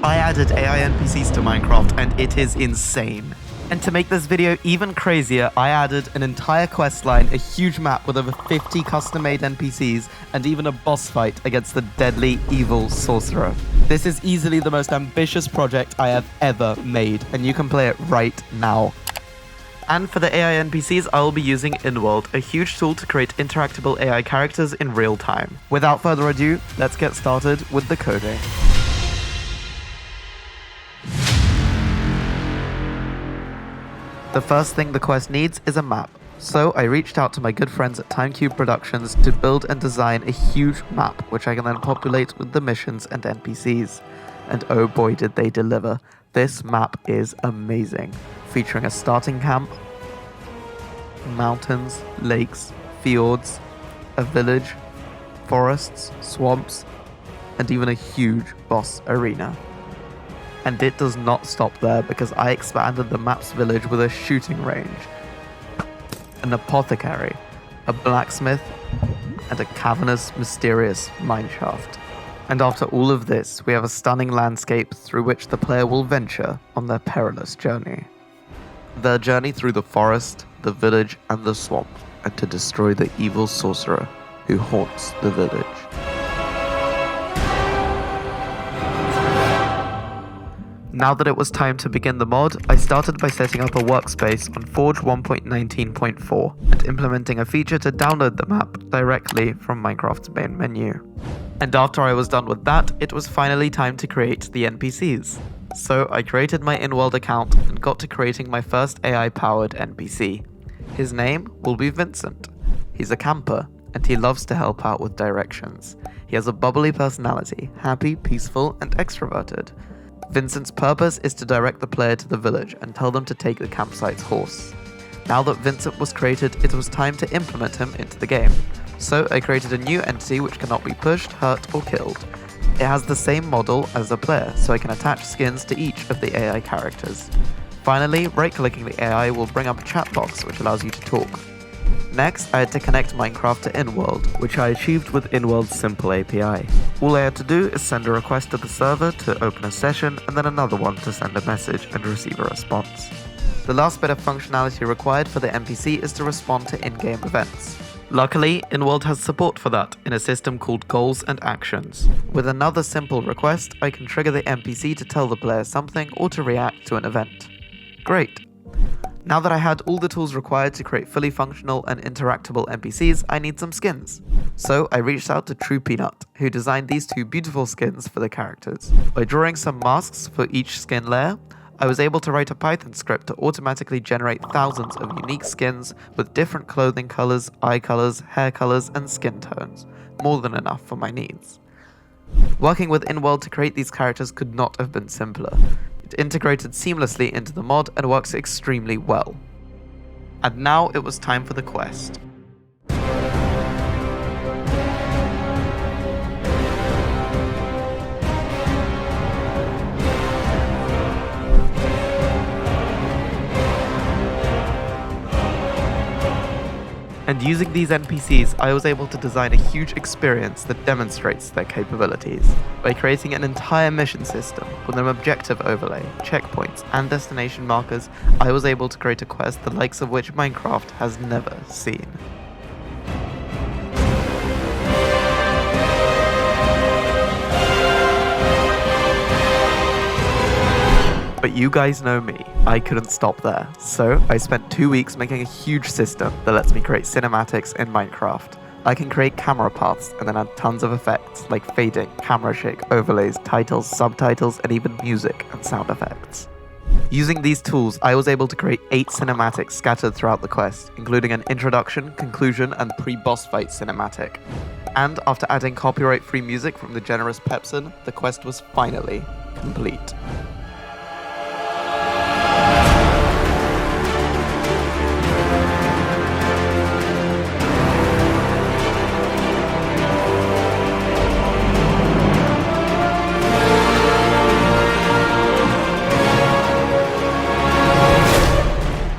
I added AI NPCs to Minecraft and it is insane. And to make this video even crazier, I added an entire questline, a huge map with over 50 custom-made NPCs, and even a boss fight against the deadly evil sorcerer. This is easily the most ambitious project I have ever made, and you can play it right now. And for the AI NPCs, I will be using Inworld, a huge tool to create interactable AI characters in real time. Without further ado, let's get started with the coding. The first thing the quest needs is a map, so I reached out to my good friends at TimeCube Productions to build and design a huge map which I can then populate with the missions and NPCs. And oh boy did they deliver. This map is amazing, featuring a starting camp, mountains, lakes, fjords, a village, forests, swamps, and even a huge boss arena. And it does not stop there, because I expanded the map's village with a shooting range, an apothecary, a blacksmith, and a cavernous, mysterious mineshaft. And after all of this, we have a stunning landscape through which the player will venture on their perilous journey. Their journey through the forest, the village, and the swamp, and to destroy the evil sorcerer who haunts the village. Now that it was time to begin the mod, I started by setting up a workspace on Forge 1.19.4 and implementing a feature to download the map directly from Minecraft's main menu. And after I was done with that, it was finally time to create the NPCs. So I created my Inworld account and got to creating my first AI-powered NPC. His name will be Vincent. He's a camper, and he loves to help out with directions. He has a bubbly personality, happy, peaceful, and extroverted. Vincent's purpose is to direct the player to the village and tell them to take the campsite's horse. Now that Vincent was created, it was time to implement him into the game. So I created a new entity which cannot be pushed, hurt, or killed. It has the same model as the player, so I can attach skins to each of the AI characters. Finally, right-clicking the AI will bring up a chat box which allows you to talk. Next, I had to connect Minecraft to Inworld, which I achieved with Inworld's simple API. All I had to do is send a request to the server to open a session, and then another one to send a message and receive a response. The last bit of functionality required for the NPC is to respond to in-game events. Luckily, Inworld has support for that in a system called Goals and Actions. With another simple request, I can trigger the NPC to tell the player something or to react to an event. Great! Now that I had all the tools required to create fully functional and interactable NPCs, I need some skins. So I reached out to TruePenut, who designed these two beautiful skins for the characters. By drawing some masks for each skin layer, I was able to write a Python script to automatically generate thousands of unique skins with different clothing colors, eye colors, hair colors, and skin tones. More than enough for my needs. Working with Inworld to create these characters could not have been simpler. It integrated seamlessly into the mod and works extremely well. And now it was time for the quest. And using these NPCs, I was able to design a huge experience that demonstrates their capabilities. By creating an entire mission system with an objective overlay, checkpoints, and destination markers, I was able to create a quest the likes of which Minecraft has never seen. But you guys know me, I couldn't stop there. So I spent 2 weeks making a huge system that lets me create cinematics in Minecraft. I can create camera paths and then add tons of effects like fading, camera shake, overlays, titles, subtitles, and even music and sound effects. Using these tools, I was able to create 8 cinematics scattered throughout the quest, including an introduction, conclusion, and pre-boss fight cinematic. And after adding copyright-free music from the generous Peppsen, the quest was finally complete.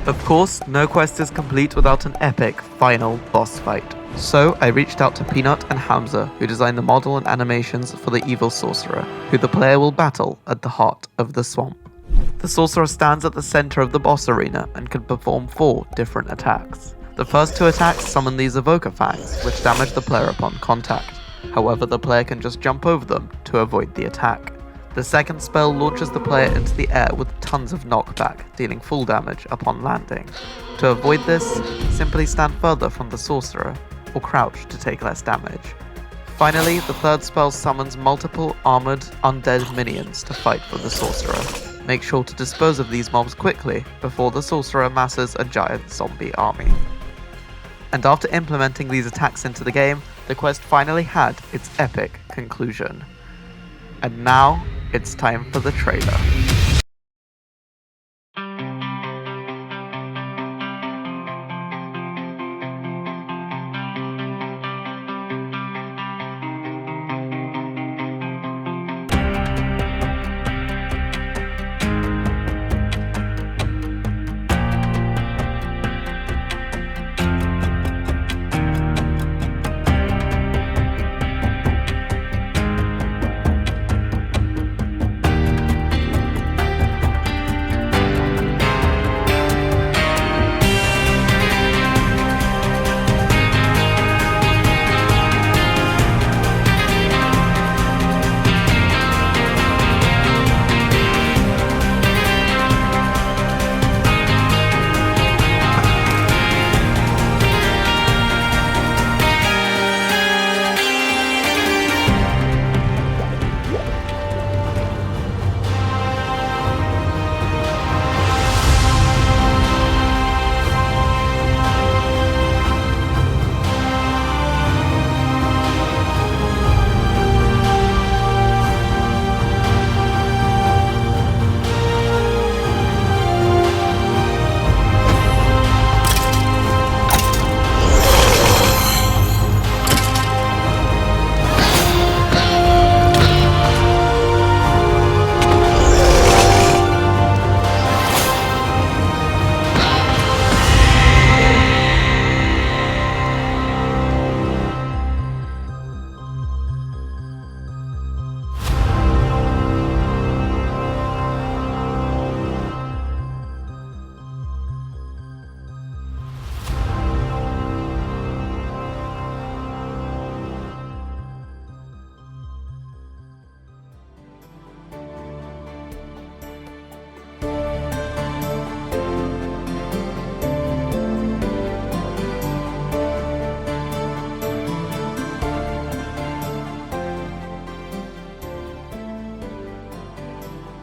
Of course, no quest is complete without an epic final boss fight. So I reached out to Peanut and Hamza, who designed the model and animations for the evil sorcerer, who the player will battle at the heart of the swamp. The sorcerer stands at the center of the boss arena and can perform 4 different attacks. The first 2 attacks summon these evoker fangs, which damage the player upon contact. However, the player can just jump over them to avoid the attack. The second spell launches the player into the air with tons of knockback, dealing full damage upon landing. To avoid this, simply stand further from the sorcerer, or crouch to take less damage. Finally, the third spell summons multiple armored, undead minions to fight for the sorcerer. Make sure to dispose of these mobs quickly before the sorcerer amasses a giant zombie army. And after implementing these attacks into the game, the quest finally had its epic conclusion. And now, it's time for the trailer.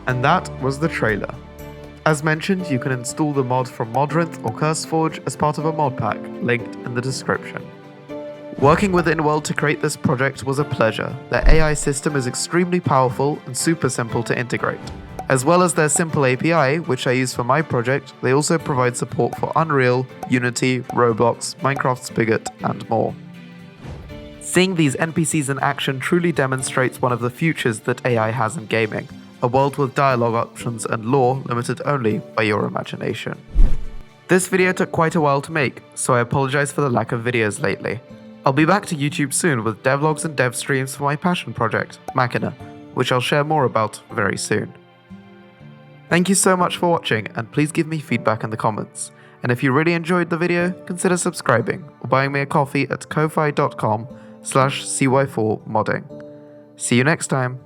And that was the trailer. As mentioned, you can install the mod from Modrinth or CurseForge as part of a mod pack, linked in the description. Working with Inworld to create this project was a pleasure. Their AI system is extremely powerful and super simple to integrate. As well as their simple API, which I use for my project, they also provide support for Unreal, Unity, Roblox, Minecraft Spigot, and more. Seeing these NPCs in action truly demonstrates one of the futures that AI has in gaming, a world with dialogue options and lore limited only by your imagination. This video took quite a while to make, so I apologize for the lack of videos lately. I'll be back to YouTube soon with devlogs and dev streams for my passion project, Machina, which I'll share more about very soon. Thank you so much for watching, and please give me feedback in the comments. And if you really enjoyed the video, consider subscribing or buying me a coffee at ko-fi.com/cy4modding. See you next time.